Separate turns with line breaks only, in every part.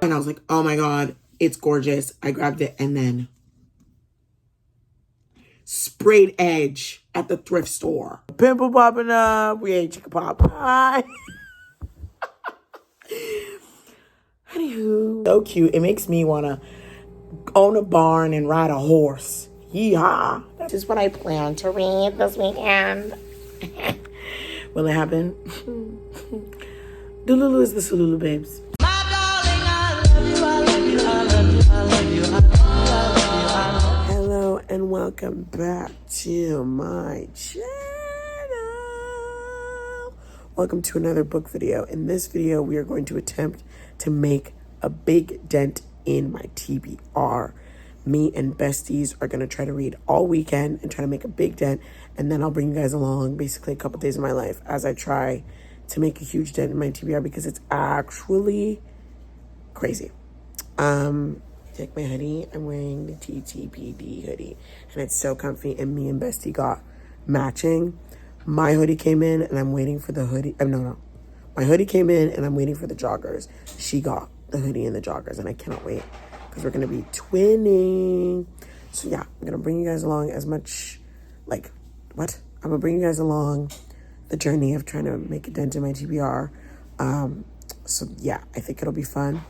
And I was like, oh my God, it's gorgeous. I grabbed it and then sprayed edge at the thrift store. Pimple popping up. We ate chicken pot pie. Anywho, so cute. It makes me want to own a barn and ride a horse. Yeehaw. This is what I plan to read this weekend. Will it happen? Dululu is the Sululu babes. My darling, I love you, I love you, I love you, I love you, I love you, I love you. Hello and welcome back to my channel. Welcome to another book video. In this video, we are going to attempt to make a big dent in my TBR. Me and besties are going to try to read all weekend and try to make a big dent. And then I'll bring you guys along basically a couple days of my life as I try to make a huge dent in my TBR because it's actually crazy. Take my hoodie. I'm wearing the TTPD hoodie and it's so comfy. And me and bestie got matching. My hoodie came in and I'm waiting for the hoodie. My hoodie came in and I'm waiting for the joggers. She got the hoodie and the joggers and I cannot wait because we're going to be twinning. So yeah, I'm going to bring you guys along as much, I'm going to bring you guys along the journey of trying to make a dent in my TBR. So yeah, I think it'll be fun.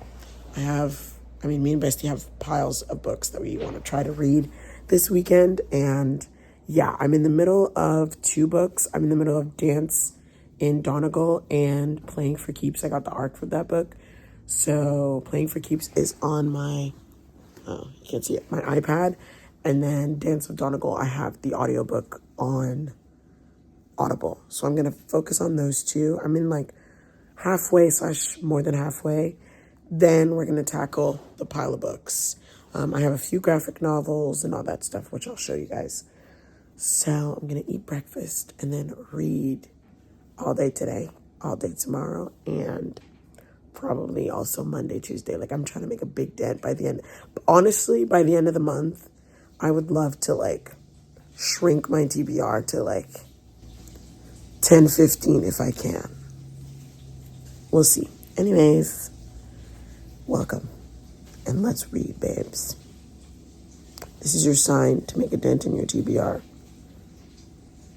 Me and Bestie have piles of books that we want to try to read this weekend. And yeah, I'm in the middle of two books. I'm in the middle of Dance in Donegal and Playing for Keeps. I got the arc for that book. So Playing for Keeps is on my, you can't see it, my iPad. And then Dance of Donegal, I have the audiobook on Audible. So I'm going to focus on those two. I'm in halfway / more than halfway. Then we're going to tackle the pile of books. I have a few graphic novels and all that stuff, which I'll show you guys. So I'm going to eat breakfast and then read all day today, all day tomorrow, and probably also Monday, Tuesday. I'm trying to make a big dent by the end. Honestly, by the end of the month, I would love to shrink my TBR to 10, 15 if I can. We'll see. Anyways, welcome. And let's read, babes. This is your sign to make a dent in your TBR.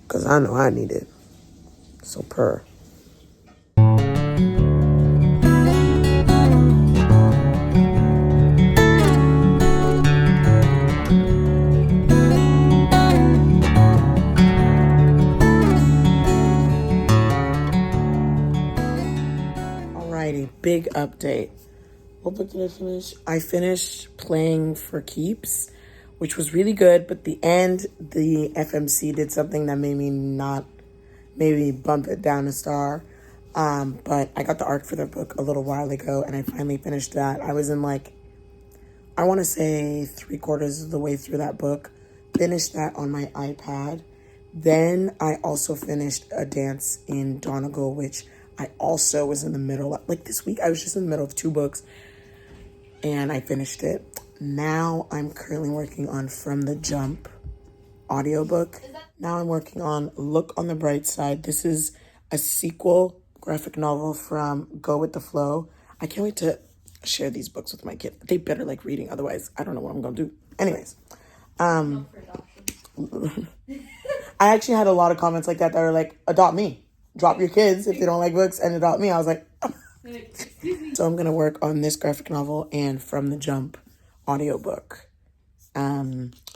Because I know I need it. So purr. Big update. What book did I finish? I finished Playing for Keeps, which was really good, but the end, the FMC did something that made me not maybe bump it down a star. But I got the arc for the book a little while ago, and I finally finished that. I was in I want to say 3/4 of the way through that book. Finished that on my iPad. Then I also finished A Dance in Donegal, which I also was in the middle, this week, I was just in the middle of two books and I finished it. Now I'm currently working on From the Jump audiobook. Now I'm working on Look on the Bright Side. This is a sequel graphic novel from Go With The Flow. I can't wait to share these books with my kids. They better like reading, otherwise I don't know what I'm going to do. Anyways, I actually had a lot of comments like that were like, adopt me. Drop your kids if they don't like books and adopt me. I was like, oh. So I'm going to work on this graphic novel and From the Jump audiobook.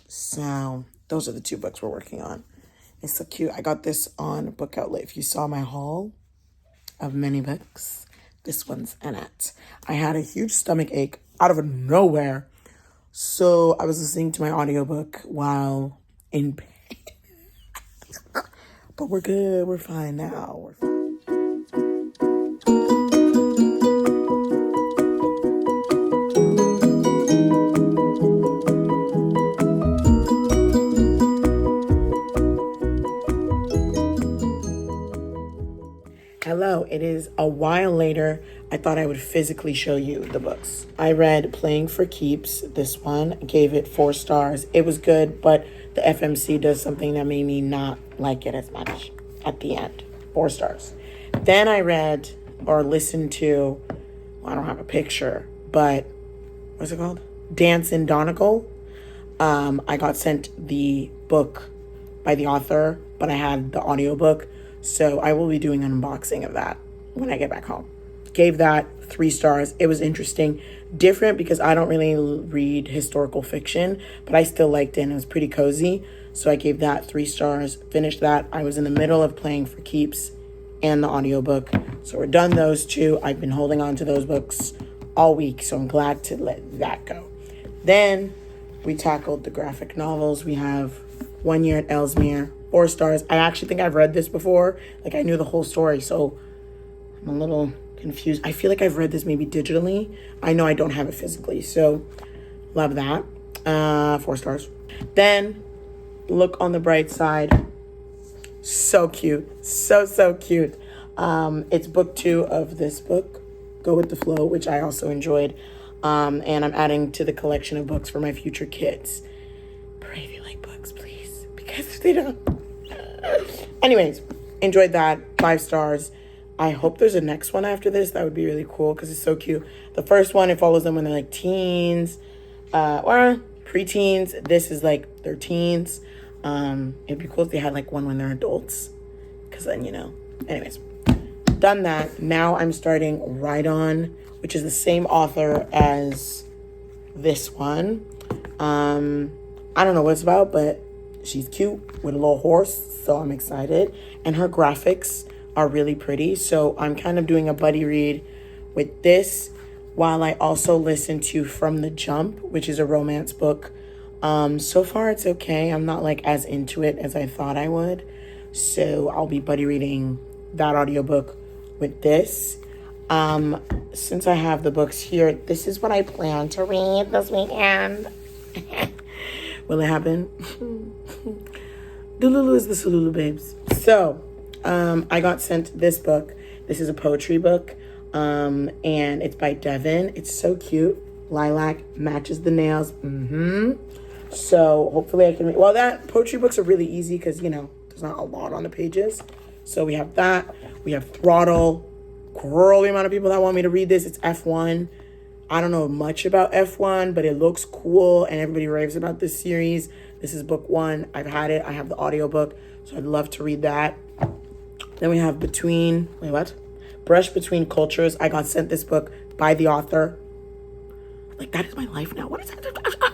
So those are the two books we're working on. It's so cute. I got this on Book Outlet. If you saw my haul of many books, this one's in it. I had a huge stomach ache out of nowhere. So I was listening to my audiobook while in pain. But we're good. We're fine now. We're fine. Hello. It is a while later. I thought I would physically show you the books. I read Playing for Keeps. This one, gave it 4 stars. It was good, but the FMC does something that made me not like it as much at the end. 4 stars. Then I read or listened to, I don't have a picture, but what's it called? Dance in Donegal. I got sent the book by the author, but I had the audiobook, so I will be doing an unboxing of that when I get back home. Gave that 3 stars. It was interesting, different because I don't really read historical fiction, but I still liked it and it was pretty cozy. So I gave that 3 stars, finished that. I was in the middle of playing for keeps and the audiobook. So we're done those 2. I've been holding on to those books all week, so I'm glad to let that go. Then we tackled the graphic novels. We have 1 Year at Ellesmere, 4 stars. I actually think I've read this before. Like, I knew the whole story, so I'm a little confused. I feel like I've read this maybe digitally. I know I don't have it physically, so love that. 4 stars. Then, Look on the Bright Side. So cute. So cute. It's book 2 of this book, Go With The Flow, which I also enjoyed. And I'm adding to the collection of books for my future kids. Pray if you like books, please, because if they don't. Anyways, enjoyed that. 5 stars. I hope there's a next one after this. That would be really cool because it's so cute. The first one, it follows them when they're like teens or preteens. This is like their teens. It'd be cool if they had like one when they're adults, because then, you know. Anyways, done that. Now I'm starting Ride On, which is the same author as this one. I don't know what it's about, but she's cute with a little horse, so I'm excited. And her graphics are really pretty, so I'm kind of doing a buddy read with this while I also listen to From the Jump, which is a romance book. So far it's okay. I'm not like as into it as I thought I would, so I'll be buddy reading that audiobook with this. Since I have the books here, this is what I plan to read this weekend. Will it happen? Dululu is the Sululu babes. So, I got sent this book. This is a poetry book, and it's by Devin. It's so cute. Lilac matches the nails. So hopefully I can read. Well, that poetry books are really easy because, you know, there's not a lot on the pages. So we have that. We have Throttle. Girl, the amount of people that want me to read this. It's F1. I don't know much about F1, but it looks cool and everybody raves about this series. This is book 1. I've had it. I have the audiobook, so I'd love to read that. Then we have Brush Between Cultures. I got sent this book by the author. Like, that is my life now. What is that?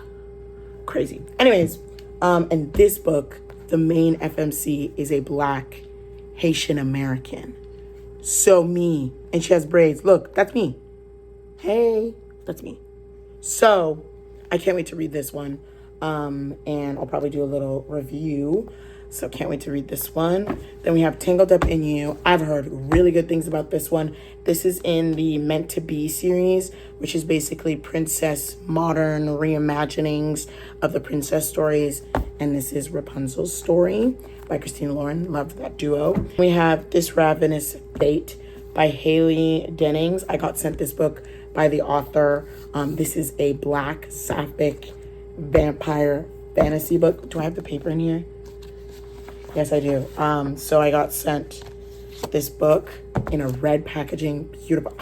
Crazy. Anyways, and this book, the main FMC is a Black Haitian American. So me. And she has braids. Look, that's me. Hey, that's me. So I can't wait to read this one. And I'll probably do a little review. So can't wait to read this one. Then we have Tangled Up in You. I've heard really good things about this one. This is in the Meant to Be series, which is basically princess modern reimaginings of the princess stories. And this is Rapunzel's story by Christina Lauren. Loved that duo. We have This Ravenous Fate by Haley Dennings. I got sent this book by the author. This is a Black sapphic vampire fantasy book. Do I have the paper in here? Yes, I do. So I got sent this book in a red packaging. Beautiful.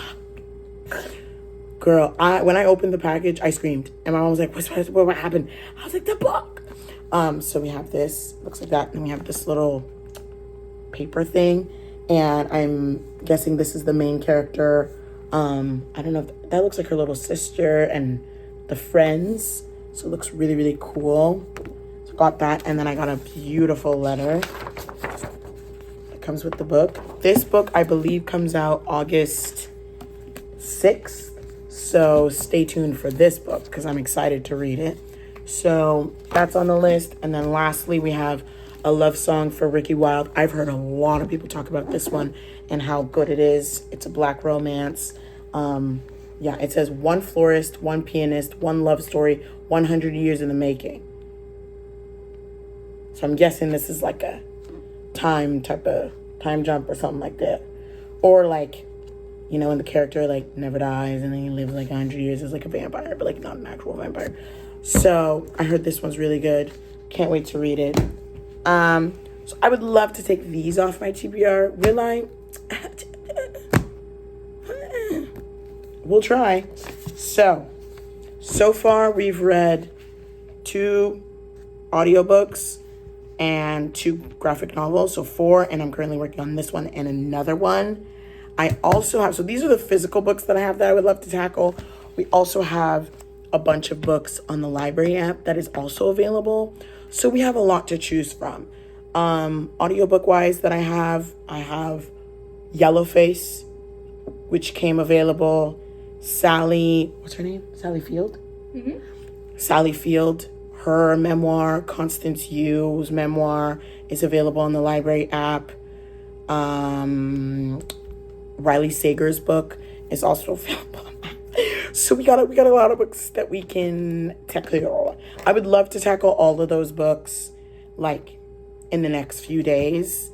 Girl, when I opened the package, I screamed. And my mom was like, what happened? I was like, the book. So we have this. Looks like that. And we have this little paper thing. And I'm guessing this is the main character. I don't know if that looks like her little sister and the friends. So it looks really, really cool. So got that, and then I got a beautiful letter that comes with the book. This book, I believe, comes out August 6th. So stay tuned for this book because I'm excited to read it. So that's on the list. And then lastly, we have A Love Song for Ricky Wilde. I've heard a lot of people talk about this one and how good it is. It's a Black romance. Yeah, it says one florist, one pianist, one love story, 100 years in the making. So I'm guessing this is like a time jump or something like that. Or like, you know, when the character like never dies and then he lives like 100 years as like a vampire, but like not an actual vampire. So I heard this one's really good. Can't wait to read it. So I would love to take these off my TBR. Will I? We'll try. So far we've read 2 audiobooks and 2 graphic novels, so 4, and I'm currently working on this one and another one. I also have, so these are the physical books that I have that I would love to tackle. We also have a bunch of books on the library app that is also available. So we have a lot to choose from. Audiobook wise that I have Yellowface, which came available. Sally, what's her name? Sally Field? Mm-hmm. Sally Field, her memoir, Constance Yu's memoir is available on the library app. Riley Sager's book is also available. So we got a lot of books that we can tackle. I would love to tackle all of those books like in the next few days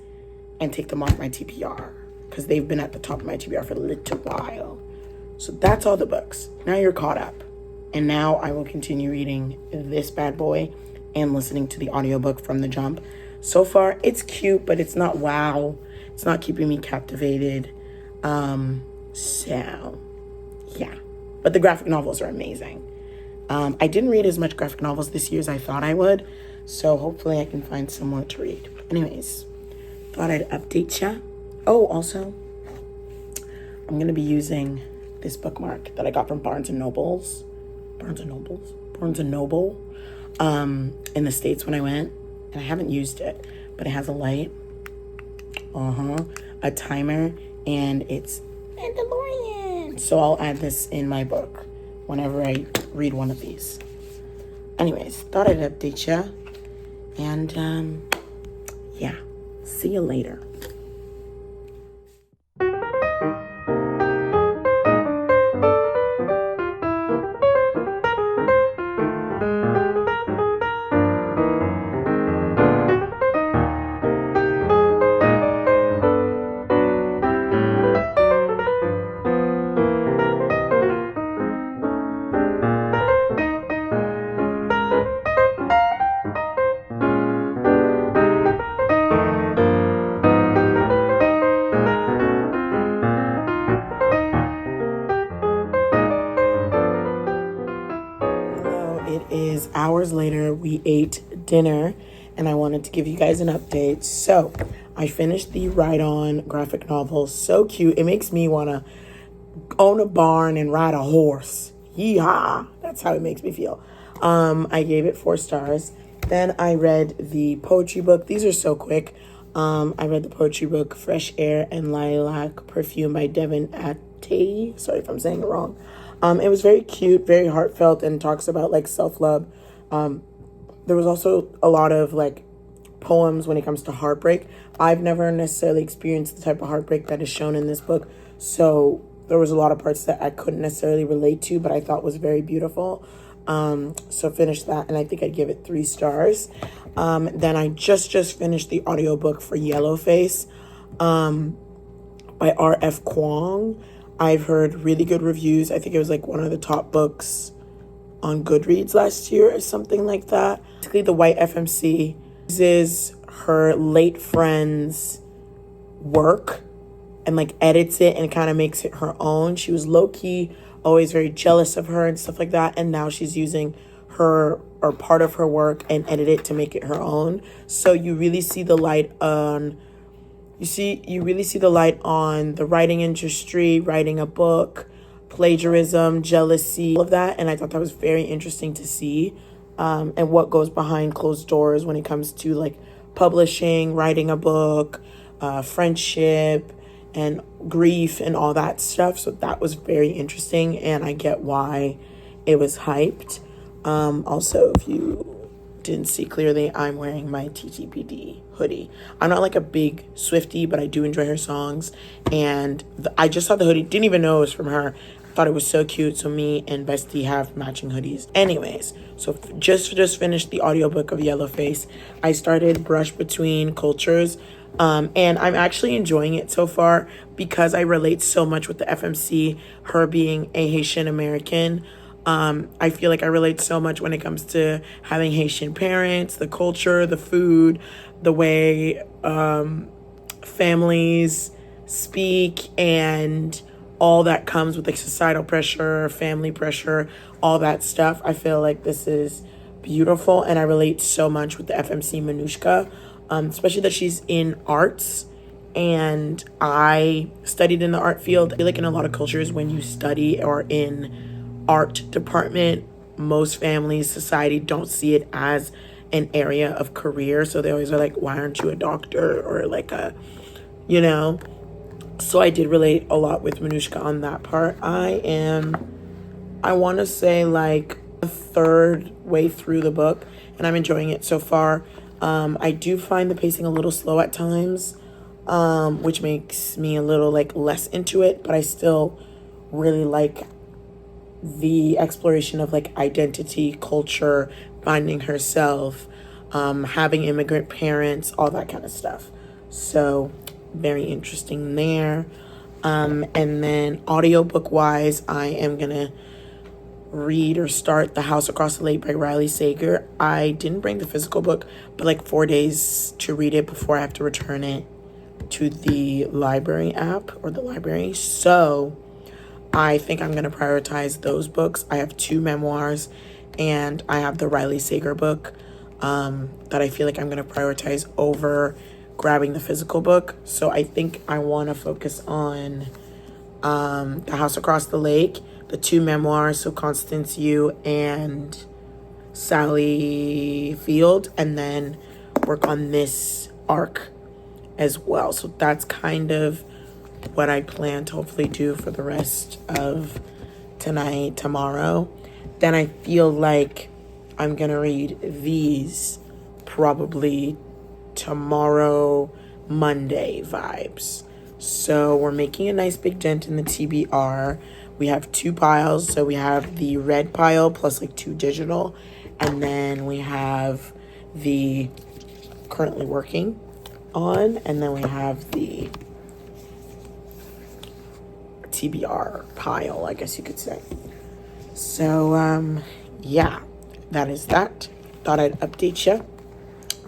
and take them off my TBR because they've been at the top of my TBR for a little while. So that's all the books. Now you're caught up. And now I will continue reading this bad boy and listening to the audiobook from the jump. So far, it's cute, but it's not wow. It's not keeping me captivated. So, yeah. But the graphic novels are amazing. I didn't read as much graphic novels this year as I thought I would. So hopefully I can find some more to read. Anyways, thought I'd update ya. Oh, also, I'm going to be using this bookmark that I got from Barnes & Noble, in the States when I went. And I haven't used it, but it has a light, a timer, and it's Mandalorian. So I'll add this in my book whenever I read one of these. Anyways, thought I'd update ya. And, yeah, see you later. Hours later, we ate dinner, and I wanted to give you guys an update. So, I finished the Ride On graphic novel. So cute. It makes me want to own a barn and ride a horse. Yeehaw! That's how it makes me feel. I gave it 4 stars. Then I read the poetry book. These are so quick. I read the poetry book, Fresh Air and Lilac Perfume by Devin Atay. Sorry if I'm saying it wrong. It was very cute, very heartfelt, and talks about like self-love. There was also a lot of like poems when it comes to heartbreak. I've never necessarily experienced the type of heartbreak that is shown in this book, so there was a lot of parts that I couldn't necessarily relate to, but I thought was very beautiful. So finished that, and I think I'd give it 3 stars. Then I just finished the audiobook for Yellowface by R.F. Kuang. I've heard really good reviews. I think it was like one of the top books on Goodreads last year or something like that. Basically, the white FMC uses her late friend's work and like edits it and kind of makes it her own. She was low-key always very jealous of her and stuff like that, and now she's using her or part of her work and edit it to make it her own. So you really see the light on the writing industry, writing a book, plagiarism, jealousy, all of that. And I thought that was very interesting to see, and what goes behind closed doors when it comes to like publishing, writing a book, friendship, and grief and all that stuff. So that was very interesting, and I get why it was hyped. Also, if you didn't see clearly, I'm wearing my TTPD hoodie. I'm not like a big Swiftie, but I do enjoy her songs, and I just saw the hoodie, didn't even know it was from her. Thought it was so cute. So me and Bestie have matching hoodies. Anyways, so just finished the audiobook of Yellowface. I started Brush Between Cultures, and I'm actually enjoying it so far because I relate so much with the FMC, her being a Haitian American. I feel like I relate so much when it comes to having Haitian parents, the culture, the food, the way families speak, and all that comes with like societal pressure, family pressure, all that stuff. I feel like this is beautiful, and I relate so much with the FMC Manushka, especially that she's in arts. And I studied in the art field. I feel like in a lot of cultures, when you study or in art department, most families, society don't see it as an area of career. So they always are like, why aren't you a doctor or like a, you know? So I did relate a lot with Manushka on that part. I want to say like a third way through the book, and I'm enjoying it so far. I do find the pacing a little slow at times, which makes me a little like less into it, but I still really like the exploration of like identity, culture, finding herself, having immigrant parents, all that kind of stuff. So very interesting there. And then audiobook wise, I am gonna read or start The House Across the Lake by Riley Sager. I didn't bring the physical book, but like 4 days to read it before I have to return it to the library app or the library. So I think I'm going to prioritize those books. I have 2 memoirs and I have the Riley Sager book that I feel like I'm going to prioritize over grabbing the physical book. So I think I want to focus on The House Across the Lake, the 2 memoirs, so Constance Yu and Sally Field, and then work on this arc as well. So that's kind of what I plan to hopefully do for the rest of tonight, tomorrow. Then I feel like I'm gonna read these probably tomorrow, Monday vibes. So we're making a nice big dent in the TBR. We have 2 piles. So we have the red pile plus like 2 digital, and then we have the currently working on, and then we have the TBR pile, I guess you could say. So yeah, that is that. Thought I'd update you.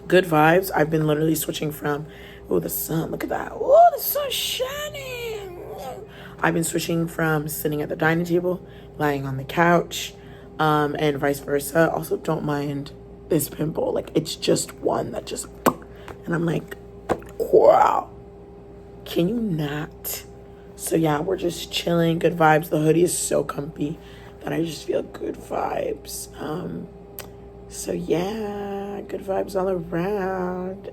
Good vibes. I've been literally switching from, oh, the sun, look at that, oh, the sun's shining. I've been switching from sitting at the dining table, lying on the couch, and vice versa. Also, don't mind this pimple, like it's just one that just, and I'm like, wow, can you not? So yeah, we're just chilling, good vibes. The hoodie is so comfy that I just feel good vibes. So yeah, good vibes all around.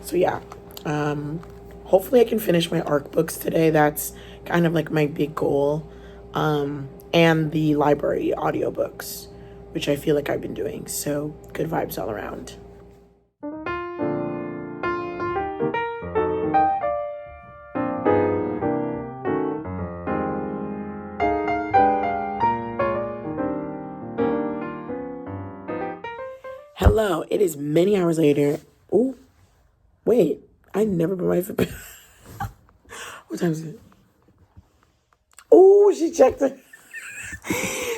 So yeah, hopefully I can finish my ARC books today. That's kind of like my big goal. And the library audiobooks, which I feel like I've been doing. So good vibes all around. Hello, it is many hours later. Oh, wait, I never put my foot. What time is it? Oh, she checked it.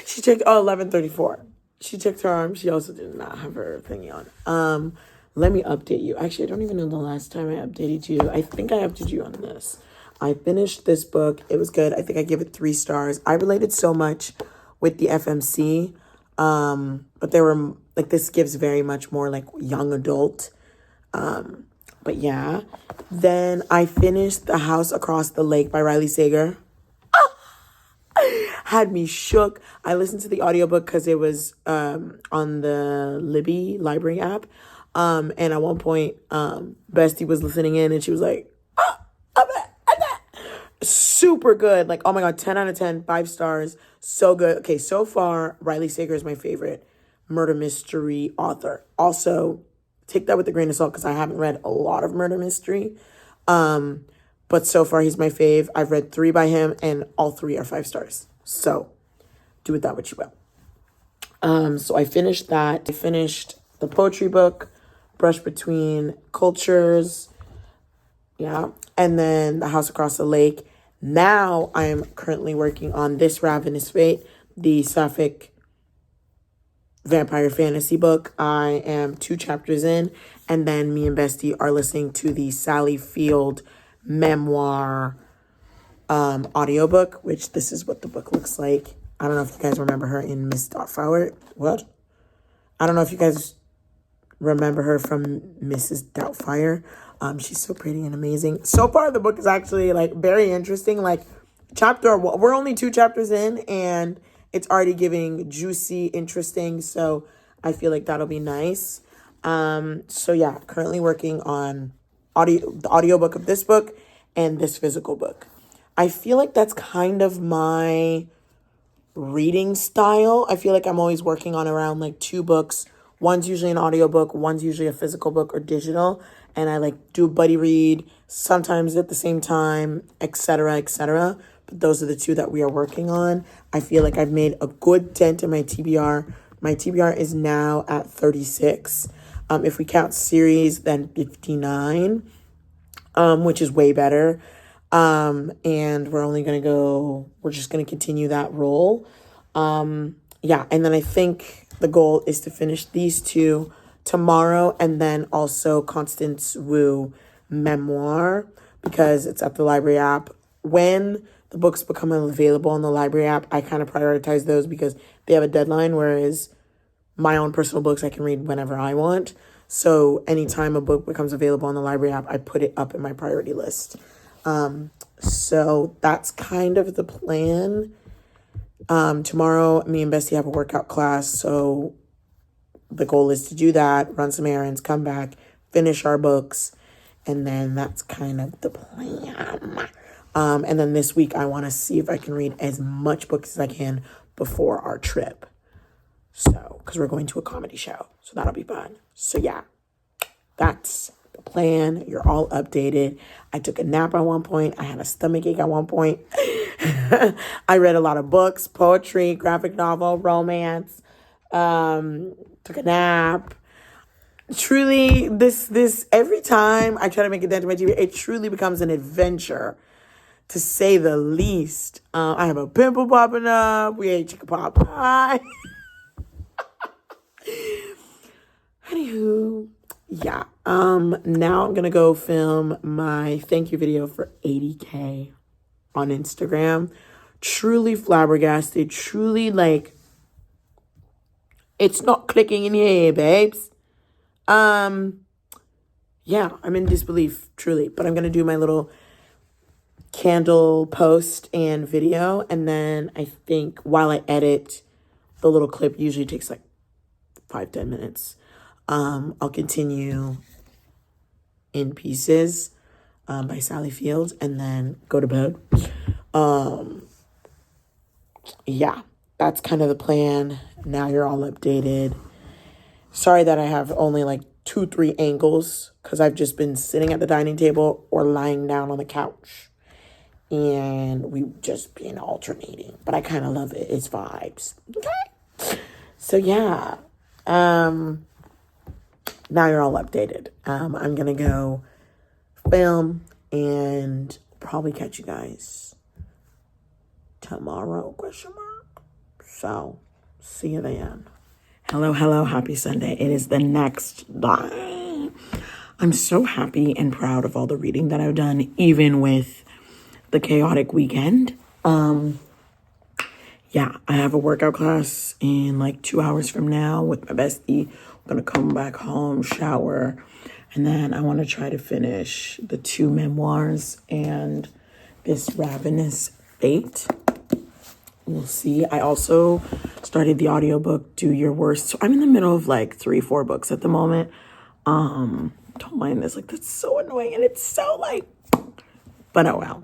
She checked, 11:34. She checked her arm. She also did not have her thingy on. Let me update you. Actually, I don't even know the last time I updated you. I think I updated you on this. I finished this book. It was good. I think I give it 3 stars. I related so much with the FMC. But there were, like, this gives very much more, like, young adult. But yeah. Then I finished The House Across the Lake by Riley Sager. Had me shook. I listened to the audiobook because it was on the Libby library app. And at one point, Bestie was listening in and she was like, super good. Like, oh my God, 10 out of 10, 5 stars. So good. Okay, so far, Riley Sager is my favorite murder mystery author. Also, take that with a grain of salt because I haven't read a lot of murder mystery. But so far, he's my fave. I've read 3 by him and all 3 are 5 stars. So do with that what you will. So I finished that. I finished the poetry book, Brush Between Cultures. Yeah. And then The House Across the Lake. Now I am currently working on This Ravenous Fate, the Sapphic vampire fantasy book. I am 2 chapters in, and then me and Bestie are listening to the Sally Field memoir audiobook, which this is what the book looks like. I don't know if you guys remember her in Miss Doubtfire. What? I don't know if you guys remember her from Mrs. Doubtfire. She's so pretty and amazing. So far, the book is actually like very interesting. Like we're only 2 chapters in, and it's already giving juicy, interesting. So I feel like that'll be nice. So yeah, currently working on the audiobook of this book and this physical book. I feel like that's kind of my reading style. I feel like I'm always working on around like 2 books. One's usually an audiobook, one's usually a physical book or digital. And I like do a buddy read sometimes at the same time, etc., etc. But those are the 2 that we are working on. I feel like I've made a good dent in my TBR. My TBR is now at 36. If we count series, then 59, which is way better. And we're just going to continue that roll. Yeah. And then I think the goal is to finish these 2 tomorrow, and then also Constance Wu memoir, because it's at the library app. When the books become available on the library app, I kind of prioritize those because they have a deadline, whereas my own personal books I can read whenever I want. So anytime a book becomes available on the library app, I put it up in my priority list. So that's kind of the plan. Tomorrow, me and Bestie have a workout class, so the goal is to do that, run some errands, come back, finish our books, and then that's kind of the plan. And then this week, I want to see if I can read as much books as I can before our trip. So, because we're going to a comedy show, so that'll be fun. So yeah, that's the plan. You're all updated. I took a nap at one point. I had a stomachache at one point. I read a lot of books, poetry, graphic novel, romance. Took a nap. Truly, this every time I try to make a dent in my TV, it truly becomes an adventure, to say the least. I have a pimple popping up. We ate chicken pot pie. Anywho, yeah. Now I'm gonna go film my thank you video for 80K on Instagram. Truly flabbergasted. Truly like, it's not clicking in here, babes. Yeah, I'm in disbelief, truly. But I'm gonna do my little candle post and video, and then I think while I edit, the little clip usually takes like 5-10 minutes. I'll continue In Pieces by Sally Fields, and then go to bed. Yeah, that's kind of the plan. Now you're all updated. Sorry that I have only like 2-3 angles, because I've just been sitting at the dining table or lying down on the couch, and we've just been alternating. But I kind of love it. It's vibes. Okay. So yeah. Now you're all updated. I'm gonna go film and probably catch you guys tomorrow, ? So, see you then. Hello, happy Sunday. It is the next day. I'm so happy and proud of all the reading that I've done, even with the chaotic weekend. Yeah, I have a workout class in like 2 hours from now with my bestie. I'm gonna come back home, shower, and then I want to try to finish the 2 memoirs and this Ravenous Fate. We'll see. I also started the audiobook Do Your Worst. So I'm in the middle of like 3-4 books at the moment. Don't mind this. Like, that's so annoying, and it's so like, but oh well.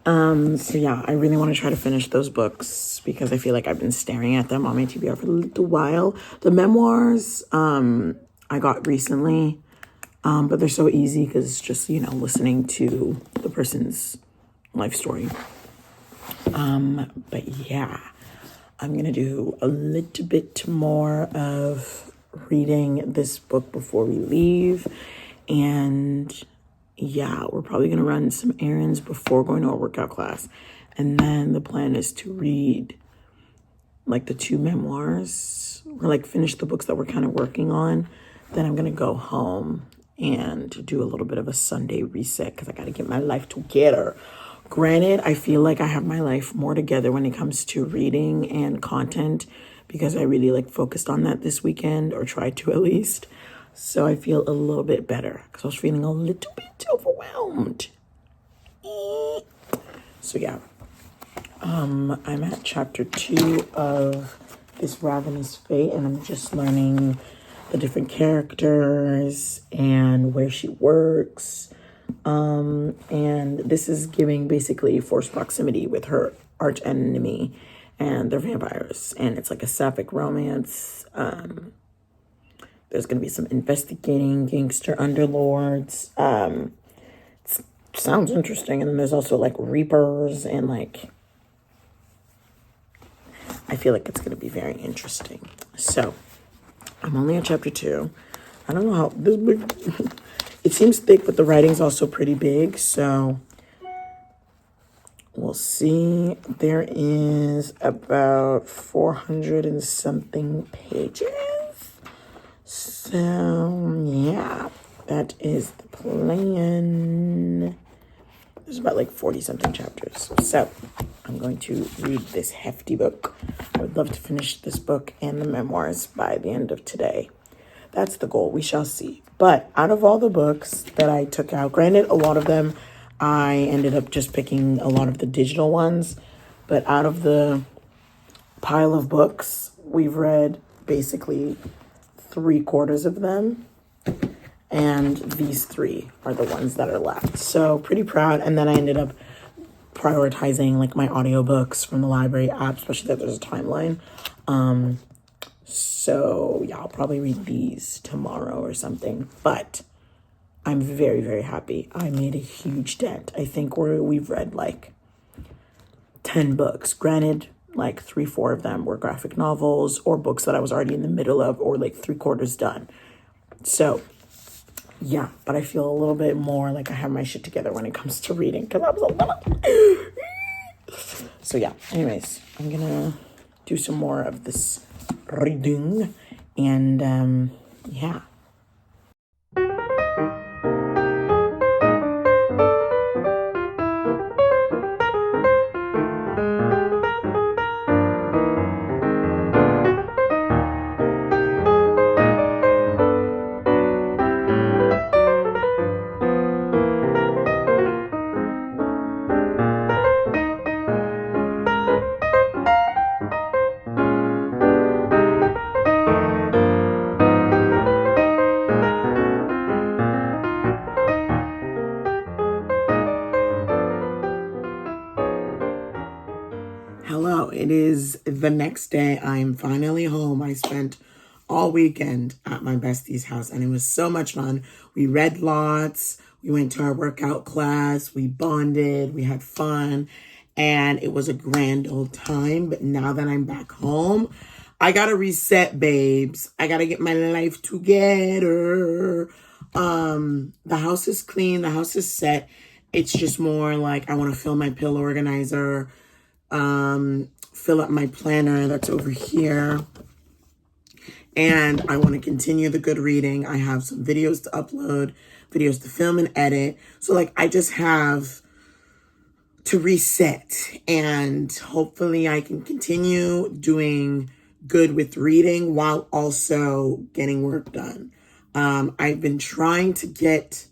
So yeah, I really want to try to finish those books because I feel like I've been staring at them on my TBR for a little while. The memoirs, I got recently, but they're so easy because it's just, listening to the person's life story. But yeah, I'm going to do a little bit more of reading this book before we leave. And yeah, we're probably going to run some errands before going to a workout class. And then the plan is to read like the 2 memoirs, or like finish the books that we're kind of working on. Then I'm going to go home and do a little bit of a Sunday reset because I got to get my life together. Granted, I feel like I have my life more together when it comes to reading and content because I really like focused on that this weekend, or tried to at least. So I feel a little bit better because I was feeling a little bit overwhelmed. So yeah, I'm at chapter 2 of this Ravenous Fate, and I'm just learning the different characters and where she works. And this is giving basically forced proximity with her arch enemy, and they're vampires, and it's like a sapphic romance. There's gonna be some investigating gangster underlords. Sounds interesting. And then there's also like reapers, and like I feel like it's gonna be very interesting. So I'm only at chapter 2. I don't know how this big. It seems thick, but the writing's also pretty big, so we'll see. There is about 400 and something pages. So yeah, that is the plan. There's about like 40 something chapters. So I'm going to read this hefty book. I would love to finish this book and the memoirs by the end of today. That's the goal. We shall see. But out of all the books that I took out, granted, a lot of them, I ended up just picking a lot of the digital ones. But out of the pile of books, we've read basically 3/4 of them. And these 3 are the ones that are left. So pretty proud. And then I ended up prioritizing like my audiobooks from the library app, especially that there's a timeline. So yeah, I'll probably read these tomorrow or something, but I'm very, very happy. I made a huge dent. I think we've read like 10 books. Granted, like 3-4 of them were graphic novels or books that I was already in the middle of, or like 3/4 done. So yeah, but I feel a little bit more like I have my shit together when it comes to reading, because I was a little. So yeah, anyways, I'm gonna do some more of this reading, and yeah. Hello, it is the next day. I'm finally home. I spent all weekend at my bestie's house, and it was so much fun. We read lots. We went to our workout class. We bonded. We had fun, and it was a grand old time. But now that I'm back home, I gotta reset, babes. I gotta get my life together. The house is clean. The house is set. It's just more like I want to fill my pill organizer, fill up my planner that's over here, and I want to continue the good reading. I have some videos to upload, videos to film and edit. So like I just have to reset, and hopefully I can continue doing good with reading while also getting work done. I've been trying to get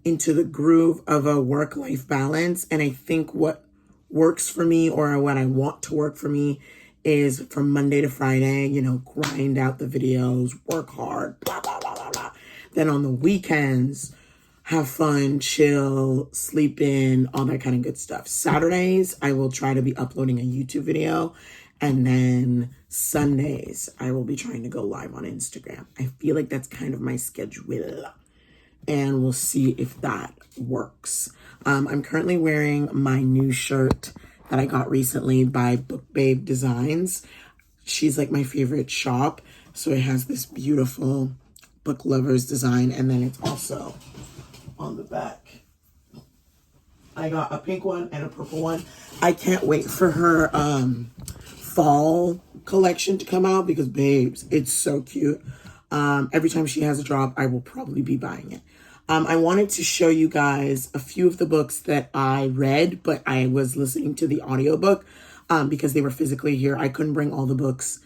into the groove of a work-life balance, and I think what works for me, or what I want to work for me, is from Monday to Friday, grind out the videos, work hard, blah, blah, blah, blah, blah. Then on the weekends, have fun, chill, sleep in, all that kind of good stuff. Saturdays, I will try to be uploading a YouTube video. And then Sundays, I will be trying to go live on Instagram. I feel like that's kind of my schedule. And we'll see if that works. I'm currently wearing my new shirt that I got recently by Book Babe Designs. She's like my favorite shop. So it has this beautiful book lovers design. And then it's also on the back. I got a pink one and a purple one. I can't wait for her fall collection to come out because, babes, it's so cute. Every time she has a drop, I will probably be buying it. I wanted to show you guys a few of the books that I read, but I was listening to the audiobook because they were physically here. I couldn't bring all the books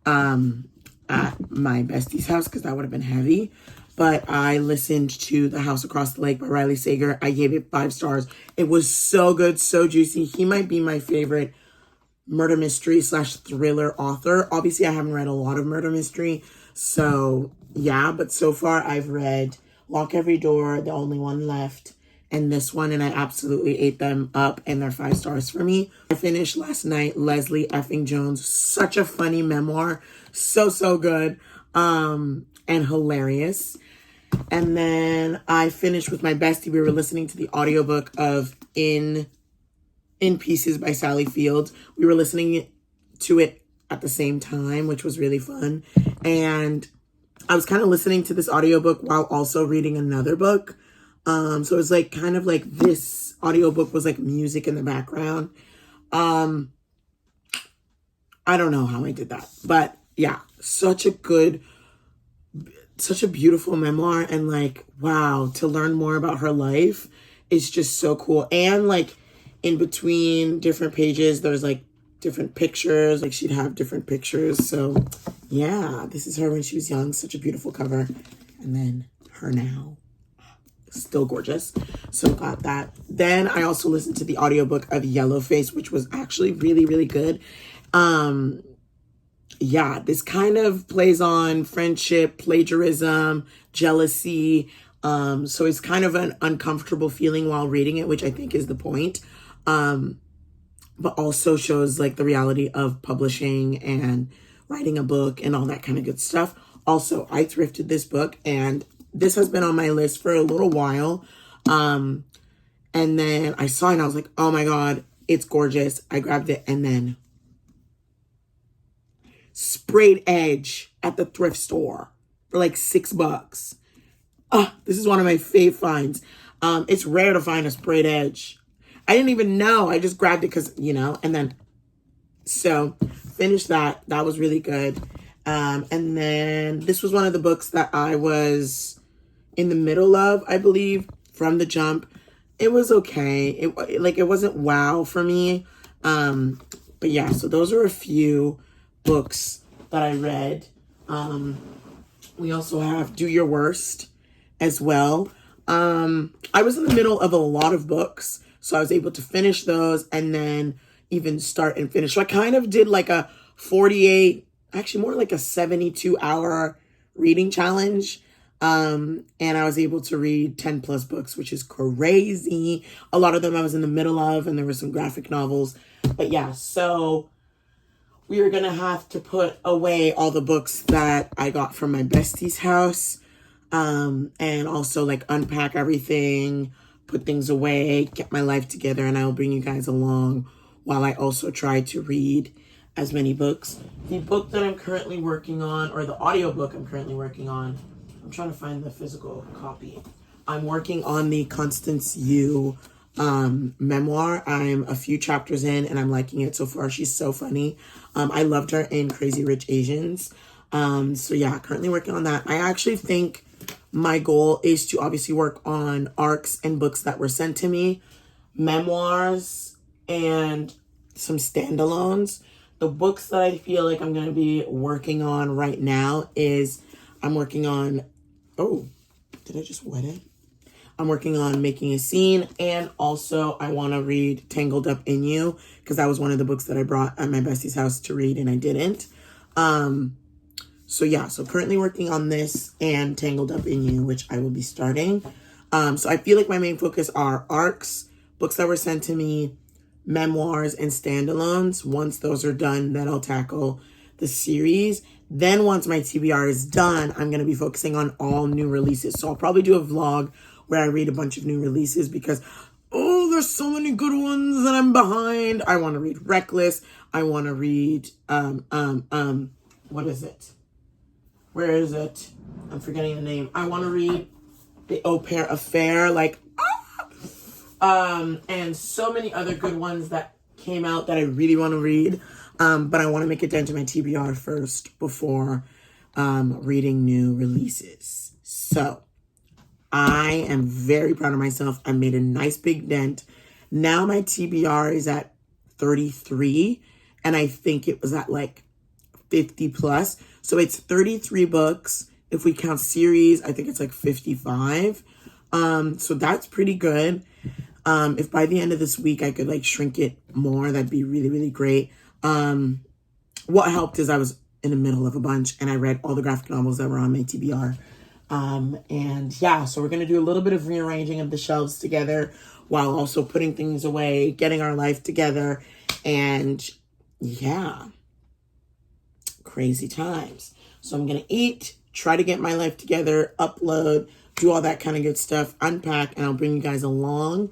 at my bestie's house because that would have been heavy. But I listened to The House Across the Lake by Riley Sager. I gave it 5 stars. It was so good, so juicy. He might be my favorite murder mystery / thriller author. Obviously, I haven't read a lot of murder mystery. So, yeah. But so far, I've read Lock Every Door, The Only One Left, and this one. And I absolutely ate them up. And they're 5 stars for me. I finished last night Leslie Effing Jones. Such a funny memoir. So good. And hilarious. And then I finished with my bestie. We were listening to the audiobook of In Pieces by Sally Fields. We were listening to it at the same time, which was really fun. And I was kind of listening to this audiobook while also reading another book. So it was like kind of like this audiobook was like music in the background. I don't know how I did that, but yeah, such a beautiful memoir. And like, wow, to learn more about her life is just so cool. And like in between different pages, there's like different pictures. Like she'd have different pictures. So yeah, this is her when she was young. Such a beautiful cover. And then her now. Still gorgeous. So got that. Then I also listened to the audiobook of Yellowface, which was actually really good. Yeah, this kind of plays on friendship, plagiarism, jealousy. So it's kind of an uncomfortable feeling while reading it, which I think is the point. But also shows like the reality of publishing and writing a book and all that kind of good stuff. Also, I thrifted this book and this has been on my list for a little while. And then I saw it and I was like, oh my God, it's gorgeous. I grabbed it and then sprayed edge at the thrift store for like $6. This is one of my fave finds. It's rare to find a sprayed edge. I didn't even know. I just grabbed it because, you know, and then so finished that. That was really good. And then this was one of the books that I was in the middle of, I believe, from the jump. It was okay. It wasn't wow for me. But yeah, so those are a few books that I read. We also have Do Your Worst as well. I was in the middle of a lot of books, so I was able to finish those and then even start and finish. So I kind of did like a 48, actually more like a 72-hour reading challenge. And I was able to read 10 plus books, which is crazy. A lot of them I was in the middle of, and there were some graphic novels. But yeah, so we are going to have to put away all the books that I got from my bestie's house. And also like unpack everything, put things away, get my life together, and I will bring you guys along while I also try to read as many books. The book that I'm currently working on, or the audiobook I'm currently working on, I'm trying to find the physical copy. I'm working on the Constance Yu memoir. I'm a few chapters in and I'm liking it so far. She's so funny. I loved her in Crazy Rich Asians. So yeah, currently working on that. I actually think my goal is to obviously work on arcs and books that were sent to me, memoirs, and some standalones. The books that I feel like I'm going to be working on right now is I'm working on, oh, did I just wet it? I'm working on Making a Scene, and also I want to read Tangled Up in You because that was one of the books that I brought at my bestie's house to read and I didn't. So yeah, so currently working on this and Tangled Up in You, which I will be starting. So I feel like my main focus are arcs, books that were sent to me, memoirs, and standalones. Once those are done, then I'll tackle the series. Then once my TBR is done, I'm going to be focusing on all new releases. So I'll probably do a vlog where I read a bunch of new releases because, oh, there's so many good ones that I'm behind. I want to read Reckless. I want to read, what is it? Where is it? I'm forgetting the name. I want to read The Au Pair Affair, and so many other good ones that came out that I really want to read. But I want to make it down to my TBR first before reading new releases. So I am very proud of myself. I made a nice big dent. Now my TBR is at 33, and I think it was at like 50 plus. So it's 33 books. If we count series, I think it's like 55. So that's pretty good. If by the end of this week I could like shrink it more, that'd be really, really great. What helped is I was in the middle of a bunch and I read all the graphic novels that were on my TBR. And yeah, so we're going to do a little bit of rearranging of the shelves together while also putting things away, getting our life together. And yeah, crazy times. So I'm going to eat, try to get my life together, upload, do all that kind of good stuff, unpack, and I'll bring you guys along.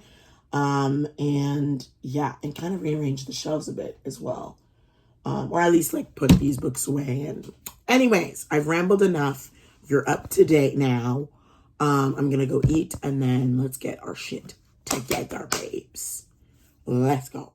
And yeah, and kind of rearrange the shelves a bit as well. Or at least like put these books away. And anyways, I've rambled enough. You're up to date now. I'm gonna go eat and then let's get our shit together, babes. Let's go.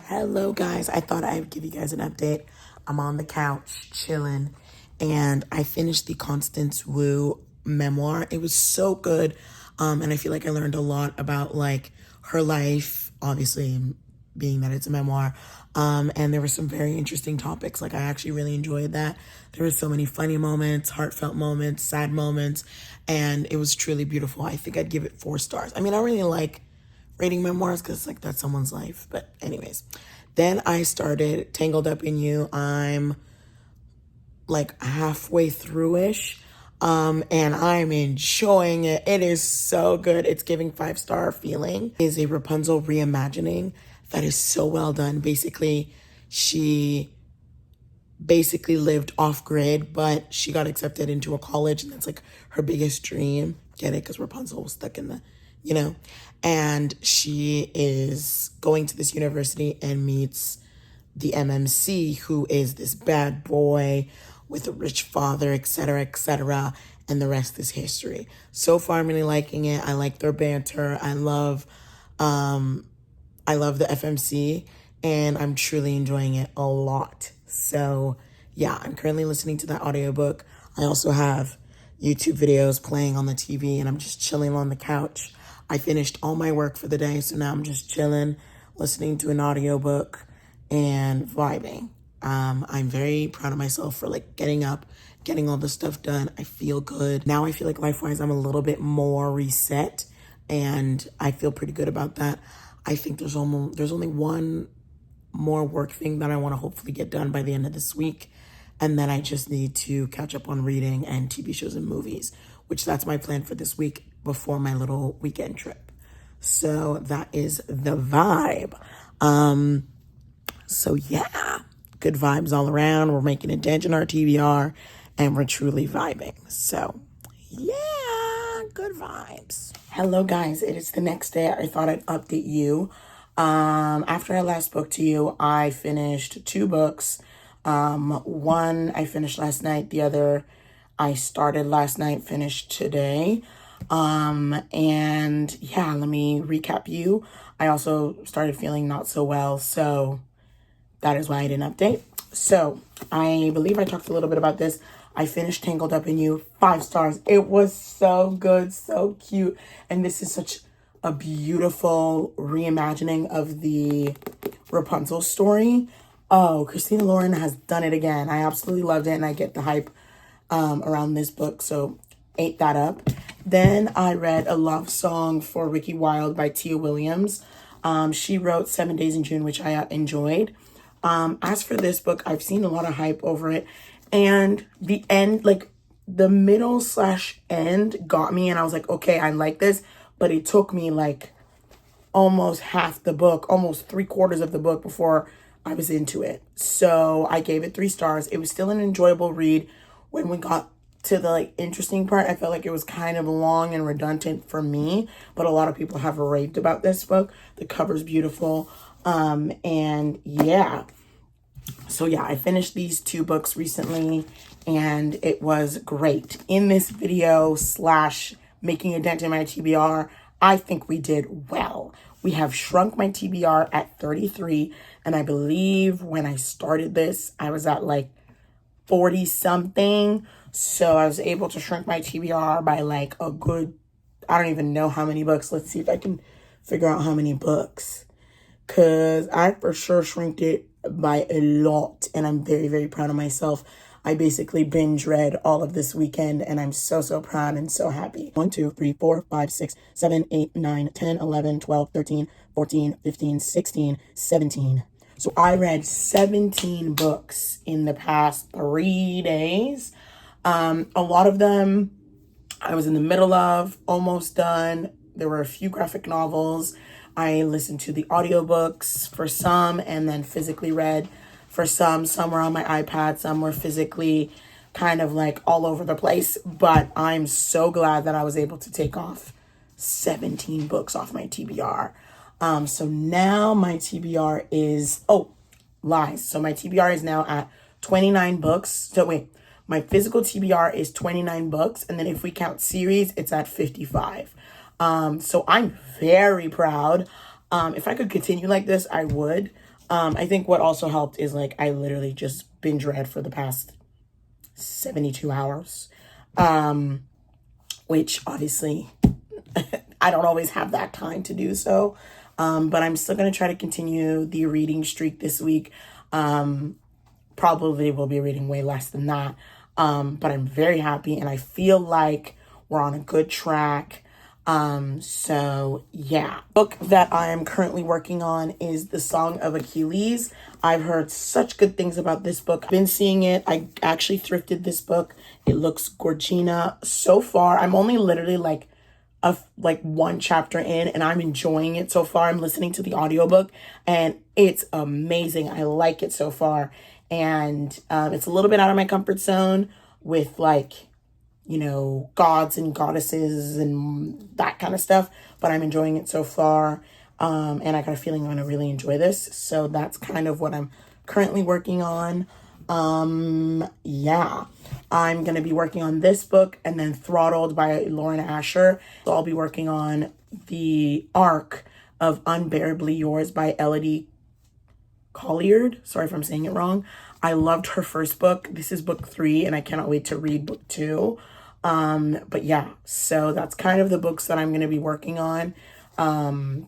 Hello guys, I thought I would give you guys an update. I'm on the couch chilling and I finished the Constance Wu memoir. It was so good. And I feel like I learned a lot about like her life, obviously being that it's a memoir. And there were some very interesting topics. Like I actually really enjoyed that. There were so many funny moments, heartfelt moments, sad moments, and it was truly beautiful. I think I'd give it 4 stars. I mean, I really like reading memoirs because like that's someone's life. But anyways, then I started Tangled Up in You. I'm like halfway through-ish. And I'm enjoying it. It is so good. It's giving 5-star feeling. It is a Rapunzel reimagining that is so well done. Basically, she lived off grid, but she got accepted into a college and that's like her biggest dream. Get it? Because Rapunzel was stuck in the, you know, and she is going to this university and meets the MMC, who is this bad boy with a rich father, etc., etc., and the rest is history. So far, I'm really liking it. I like their banter. I love the FMC, and I'm truly enjoying it a lot. So yeah, I'm currently listening to that audiobook. I also have YouTube videos playing on the TV, and I'm just chilling on the couch. I finished all my work for the day, so now I'm just chilling, listening to an audiobook and vibing. I'm very proud of myself for like getting up, getting all this stuff done. I feel good. Now I feel like life-wise, I'm a little bit more reset and I feel pretty good about that. I think there's only one more work thing that I want to hopefully get done by the end of this week. And then I just need to catch up on reading and TV shows and movies, which that's my plan for this week before my little weekend trip. So that is the vibe. So yeah, good vibes all around. We're making a dent in our TBR and we're truly vibing. So yeah, good vibes. Hello guys, it is the next day. I thought I'd update you. After I last spoke to you, I finished 2 books. One I finished last night. The other I started last night, finished today. And yeah, let me recap you. I also started feeling not so well, so that is why I didn't update. So I believe I talked a little bit about this. I finished Tangled Up in You, 5 stars. It was so good, so cute. And this is such a beautiful reimagining of the Rapunzel story. Oh, Christina Lauren has done it again. I absolutely loved it, and I get the hype around this book, so ate that up. Then I read A Love Song for Ricky Wilde by Tia Williams. She wrote 7 Days in June, which I enjoyed. As for this book, I've seen a lot of hype over it, and the end, like the middle / end got me, and I was like, okay, I like this, but it took me like almost half the book, almost 3/4 of the book before I was into it. So I gave it 3 stars. It was still an enjoyable read. When we got to the like interesting part, I felt like it was kind of long and redundant for me, but a lot of people have raved about this book. The cover's beautiful. And yeah. So yeah, I finished these 2 books recently, and it was great. In this video / making a dent in my TBR, I think we did well. We have shrunk my TBR at 33, and I believe when I started this, I was at like 40 something. So I was able to shrink my TBR by like a good, I don't even know how many books. Let's see if I can figure out how many books, because I for sure shrinked it by a lot, and I'm very, very proud of myself. I basically binge read all of this weekend, and I'm so, so proud and so happy. 1, 2, 3, 4, 5, 6, 7, 8, 9, 10, 11, 12, 13, 14, 15, 16, 17. So I read 17 books in the past 3 days. A lot of them I was in the middle of, almost done. There were a few graphic novels. I listened to the audiobooks for some, and then physically read for some. Some were on my iPad, some were physically, kind of like all over the place. But I'm so glad that I was able to take off 17 books off my TBR. So now my TBR is, lies. So my TBR is now at 29 books. So wait, my physical TBR is 29 books. And then if we count series, it's at 55. So I'm very proud. If I could continue like this, I would. I think what also helped is like I literally just binge read for the past 72 hours, which obviously I don't always have that time to do so. But I'm still going to try to continue the reading streak this week. Probably will be reading way less than that. But I'm very happy, and I feel like we're on a good track. So yeah, book that I am currently working on is The Song of Achilles. I've heard such good things about this book. I've been seeing it. I actually thrifted this book. It looks gorgina so far. I'm only literally like 1 chapter in, and I'm enjoying it so far. I'm listening to the audiobook, and it's amazing. I like it so far. And it's a little bit out of my comfort zone with like, you know, gods and goddesses and that kind of stuff, but I'm enjoying it so far. And I got a feeling I'm going to really enjoy this. So that's kind of what I'm currently working on. Yeah, I'm going to be working on this book, and then Throttled by Lauren Asher. So I'll be working on the arc of Unbearably Yours by Elodie Colliard. Sorry if I'm saying it wrong. I loved her first book. This is book 3, and I cannot wait to read book 2. But yeah, so that's kind of the books that I'm going to be working on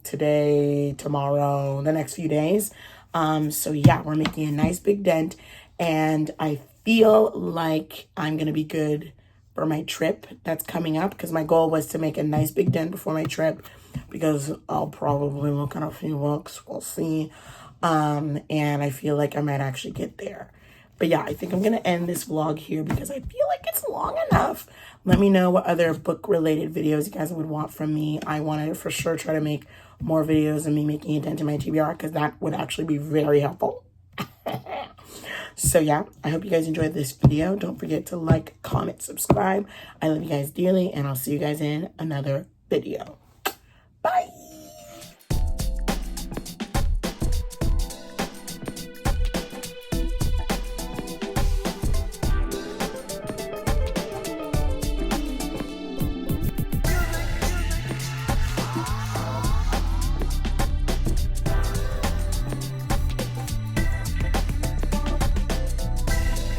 today, tomorrow, the next few days. So yeah, we're making a nice big dent, and I feel like I'm going to be good for my trip that's coming up, because my goal was to make a nice big dent before my trip, because I'll probably look at a few books. We'll see. And I feel like I might actually get there. But yeah, I think I'm going to end this vlog here because I feel like it's long enough. Let me know what other book-related videos you guys would want from me. I want to for sure try to make more videos of me making a dent in my TBR, because that would actually be very helpful. So yeah, I hope you guys enjoyed this video. Don't forget to like, comment, subscribe. I love you guys dearly, and I'll see you guys in another video. Bye.